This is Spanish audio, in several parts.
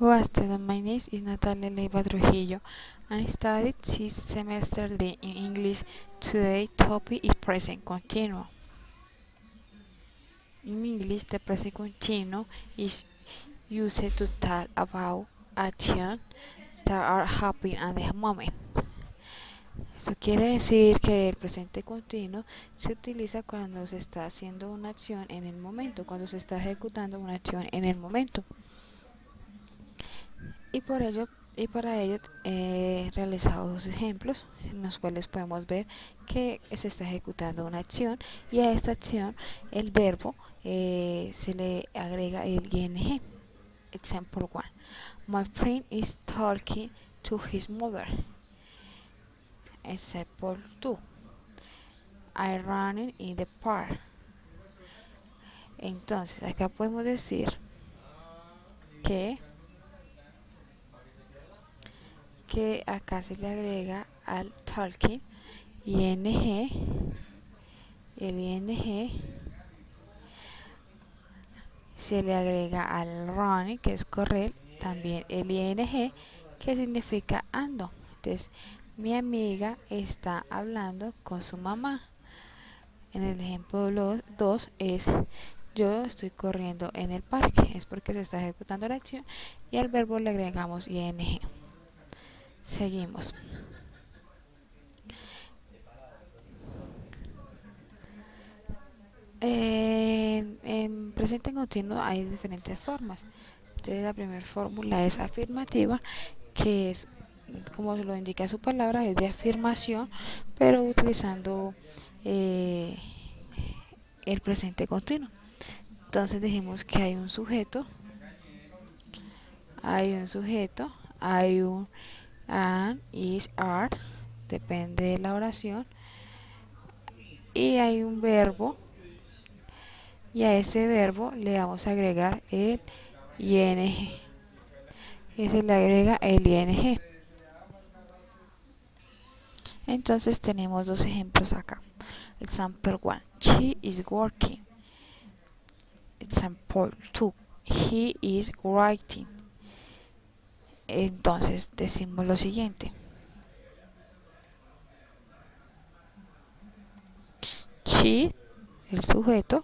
Good afternoon, my name is Natalia Leiva Trujillo and I studied this semester in English. Today topic is present continuous. In English, the present continuous is used to talk about actions that are happening at the moment. Eso quiere decir que el presente continuo se utiliza cuando se está haciendo una acción en el momento, cuando se está ejecutando una acción en el momento. Y para ello he realizado dos ejemplos en los cuales podemos ver que se está ejecutando una acción y a esta acción el verbo se le agrega el ing. Example 1. My friend is talking to his mother. Example 2. I'm running in the park. Entonces acá podemos decir que acá se le agrega al talking ing, el ing se le agrega al running, que es correr, también el ing, que significa ando. Entonces, mi amiga está hablando con su mamá. En el ejemplo 2 es yo estoy corriendo en el parque, es porque se está ejecutando la acción y al verbo le agregamos ing. Seguimos. En presente continuo hay diferentes formas. Entonces la primera fórmula es afirmativa, que es, como lo indica su palabra, es de afirmación, pero utilizando eh, el presente continuo. Entonces dijimos que hay un sujeto, hay un an, is, are, depende de la oración, y hay un verbo, y a ese verbo le vamos a agregar el ing, y se le agrega el ing. Entonces tenemos dos ejemplos acá. Example 1. She is working. Example 2. He is writing. Entonces decimos lo siguiente. She, el sujeto.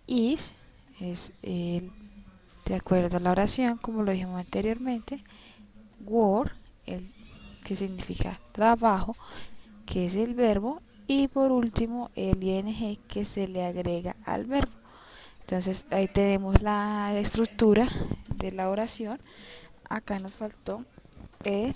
Is, es el, de acuerdo a la oración, como lo dijimos anteriormente. Work, el que significa trabajo, que es el verbo. Y por último el ing, que se le agrega al verbo. Entonces ahí tenemos la estructura de la oración. Acá nos faltó el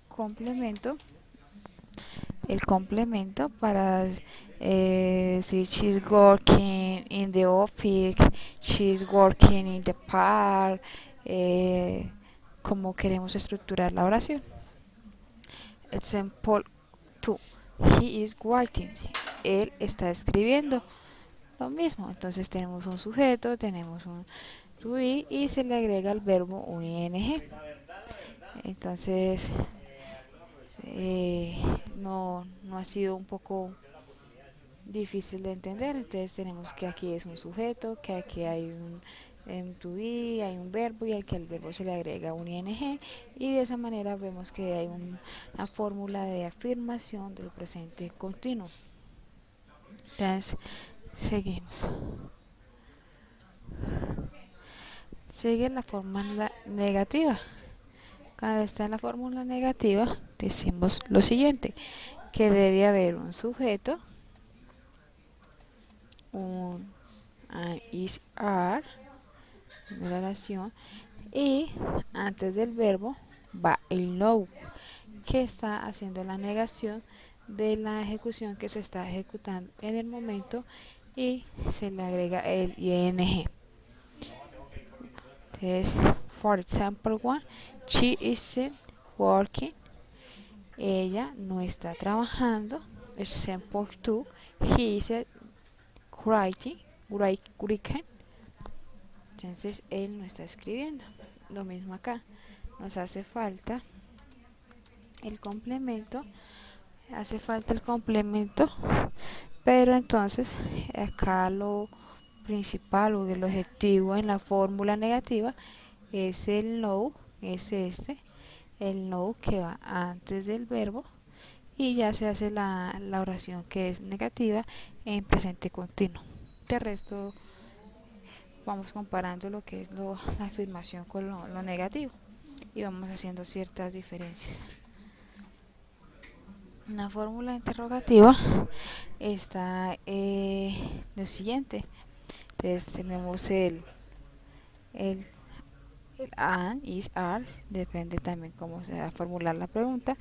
complemento. El complemento para decir she's working in the office, she's working in the park, como queremos estructurar la oración. Example 2. He is writing. Él está escribiendo. Lo mismo. Entonces tenemos un sujeto, tenemos un to be y se le agrega el verbo un ing. Entonces no ha sido un poco difícil de entender. Entonces tenemos que aquí es un sujeto, que aquí hay un to be, hay un verbo y al verbo se le agrega un ing, y de esa manera vemos que hay una fórmula de afirmación del presente continuo. Entonces seguimos. Sigue la fórmula negativa. Cuando está en la fórmula negativa decimos lo siguiente, que debe haber un sujeto, un is, are, de la oración, y antes del verbo va el no, que está haciendo la negación de la ejecución que se está ejecutando en el momento, y se le agrega el ing. Entonces, for example 1, she isn't working. Ella no está trabajando. Example 2, he isn't writing. Entonces él no está escribiendo. Lo mismo acá. Nos hace falta el complemento. Pero entonces acá lo principal o el objetivo en la fórmula negativa es el no, es el no que va antes del verbo y ya se hace la oración que es negativa en presente continuo. De resto vamos comparando lo que es la afirmación con lo negativo y vamos haciendo ciertas diferencias. En la fórmula interrogativa está lo siguiente. Entonces tenemos el, el an, is, are, depende también cómo se va a formular la pregunta.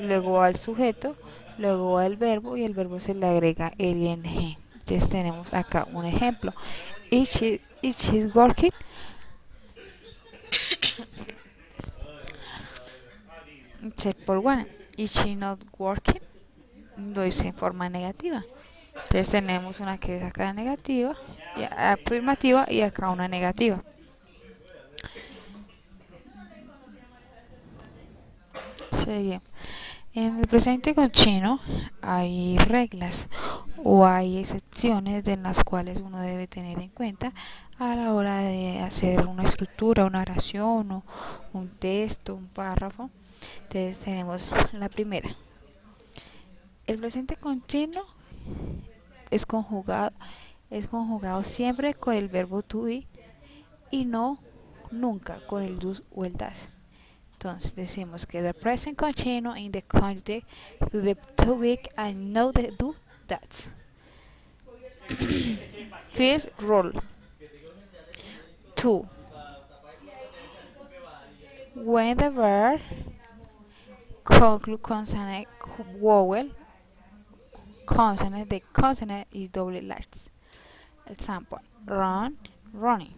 Luego va el sujeto, luego va el verbo y el verbo se le agrega el ing. Entonces tenemos acá un ejemplo. Each is working. Check por one. Each is not working. Lo hice en forma negativa. Entonces tenemos una que es acá negativa, y afirmativa y acá una negativa. Seguimos. En el presente continuo hay reglas o hay excepciones de las cuales uno debe tener en cuenta a la hora de hacer una estructura, una oración o un texto, un párrafo. Entonces tenemos la primera. El presente continuo es conjugado siempre con el verbo to be y no nunca con el does o el das. Entonces decimos que the present continuous in the conjugate to the to be and no the do that. First rule. 2. When the verb conclude consonant vowel consonant, the consonant is double last. Example, run, running.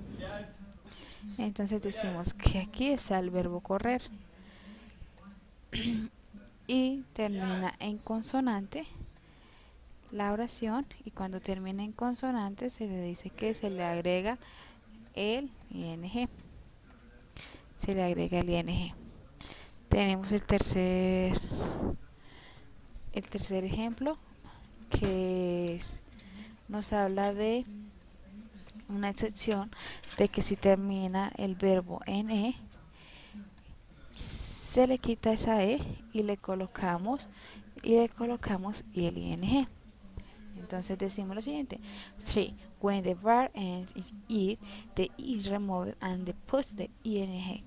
Entonces decimos que aquí está el verbo correr y termina en consonante la oración, y cuando termina en consonante se le dice que se le agrega el ing. Se le agrega el ing. Tenemos el tercer ejemplo que nos habla de una excepción de que si termina el verbo en e, se le quita esa e y le colocamos y el ing. Entonces decimos lo siguiente: 3. When the verb ends in it, the e is removed and the puts the ing.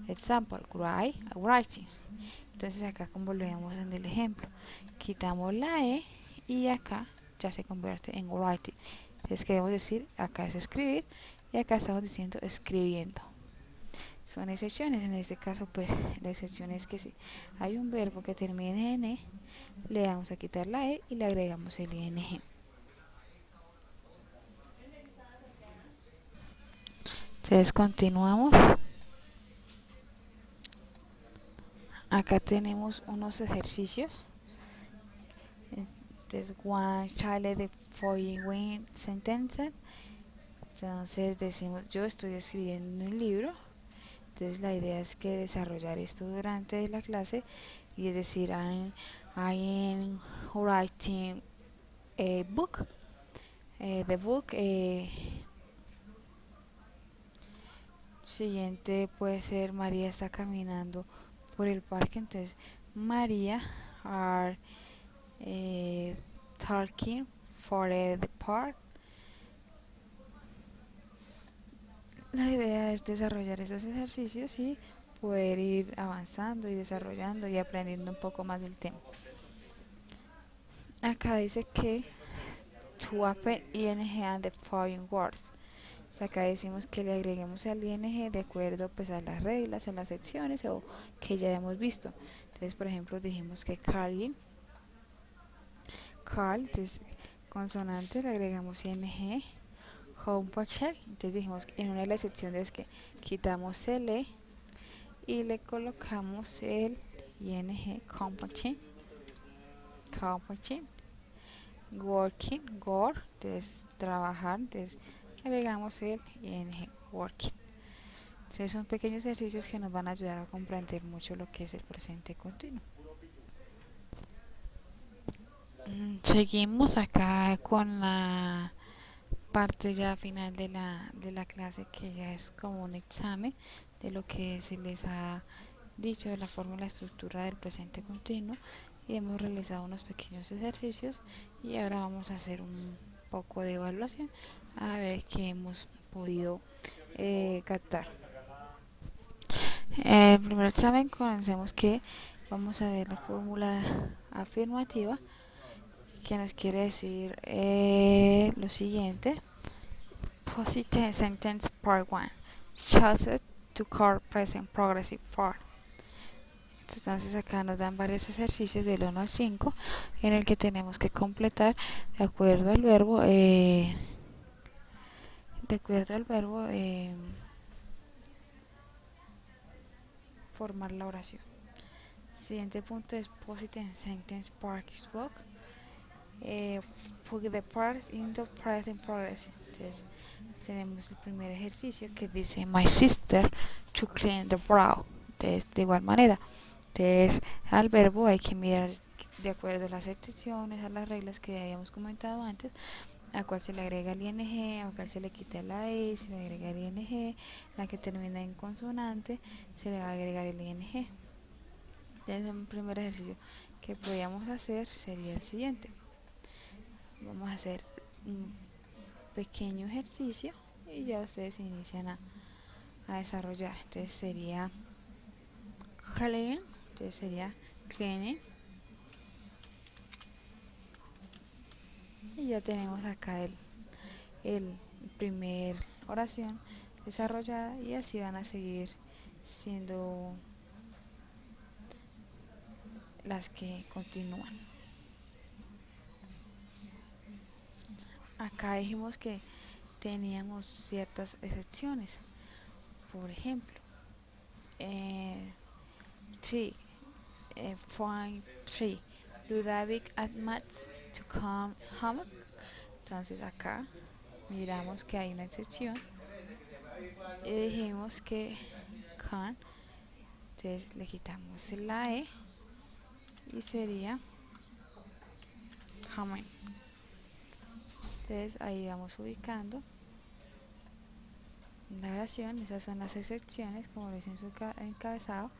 Example, write, writing. Entonces acá, como lo vemos en el ejemplo, quitamos la e y acá ya se convierte en writing. Entonces queremos decir, acá es escribir y acá estamos diciendo escribiendo. Son excepciones. En este caso, pues la excepción es que si hay un verbo que termine en e, le vamos a quitar la e y le agregamos el ing. Entonces continuamos. Acá tenemos unos ejercicios. Entonces, one child the following sentence. Entonces decimos, yo estoy escribiendo un libro. Entonces la idea es que desarrollar esto durante la clase, y es decir, I am writing a book. The book. Siguiente puede ser María está caminando por el parque. Entonces María are talking for the park. La idea es desarrollar esos ejercicios y poder ir avanzando y desarrollando y aprendiendo un poco más del tema. Acá dice que to append ing and the following words. O sea, acá decimos que le agreguemos al ing de acuerdo pues a las reglas, a las secciones o que ya hemos visto. Entonces, por ejemplo, dijimos que Carl, entonces consonante le agregamos ing. Compachet, entonces dijimos que en una de las secciones es que quitamos el e y le colocamos el ing. Compachet. Working, work, entonces trabajar, entonces agregamos el ing, working. Entonces son pequeños ejercicios que nos van a ayudar a comprender mucho lo que es el presente continuo. Seguimos acá con la parte ya final de la clase, que ya es como un examen de lo que se les ha dicho de la forma y la estructura del presente continuo, y hemos realizado unos pequeños ejercicios y ahora vamos a hacer un poco de evaluación a ver qué hemos podido captar. El primer examen comencemos que vamos a ver la fórmula afirmativa, que nos quiere decir lo siguiente: Positive sentence part 1, choose to core present progressive form. Entonces acá nos dan varios ejercicios del 1 al 5 en el que tenemos que completar de acuerdo al verbo, de acuerdo al verbo formar la oración. Siguiente punto es positive sentence practice book. Put the parts into present progressive. Entonces tenemos el primer ejercicio que dice my sister to clean the brow. Entonces de igual manera, entonces al verbo hay que mirar de acuerdo a las excepciones, a las reglas que habíamos comentado antes, a cuál se le agrega el ing, a cuál se le quita la e, se le agrega el ing, la que termina en consonante se le va a agregar el ing. Entonces un primer ejercicio que podríamos hacer sería el siguiente: vamos a hacer un pequeño ejercicio y ya ustedes inician a desarrollar. Entonces sería clean, entonces sería cleaning, y ya tenemos acá el primer oración desarrollada, y así van a seguir siendo las que continúan. Acá dijimos que teníamos ciertas excepciones. Por ejemplo, 3, point 3, Ludovic admits to come home. Entonces acá miramos que hay una excepción y dijimos que can, entonces le quitamos la e y sería home. Entonces ahí vamos ubicando la oración. Esas son las excepciones, como lo hice en su encabezado.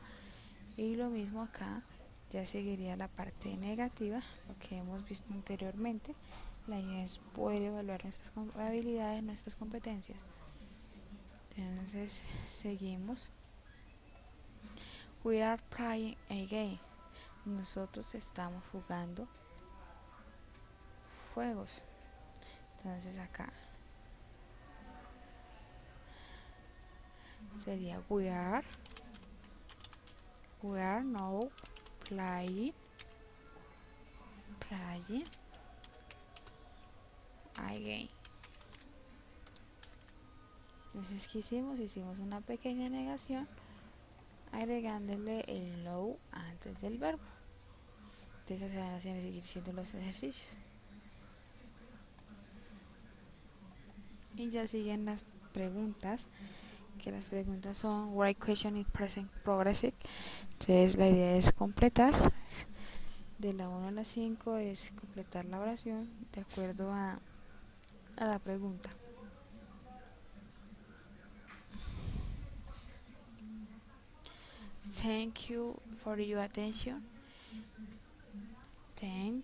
Y lo mismo acá, ya seguiría la parte negativa, lo que hemos visto anteriormente. La idea es poder evaluar nuestras habilidades, nuestras competencias. Entonces seguimos. We are playing a game. Nosotros estamos jugando juegos. Entonces acá sería we are now playing a game. Entonces ¿qué hicimos? Hicimos una pequeña negación agregándole el no antes del verbo. Entonces se van a seguir siendo los ejercicios. Y ya siguen las preguntas, que las preguntas son write question in present progressive. Entonces la idea es completar de la 1 a la 5, es completar la oración de acuerdo a la pregunta. Thank you for your attention. Thank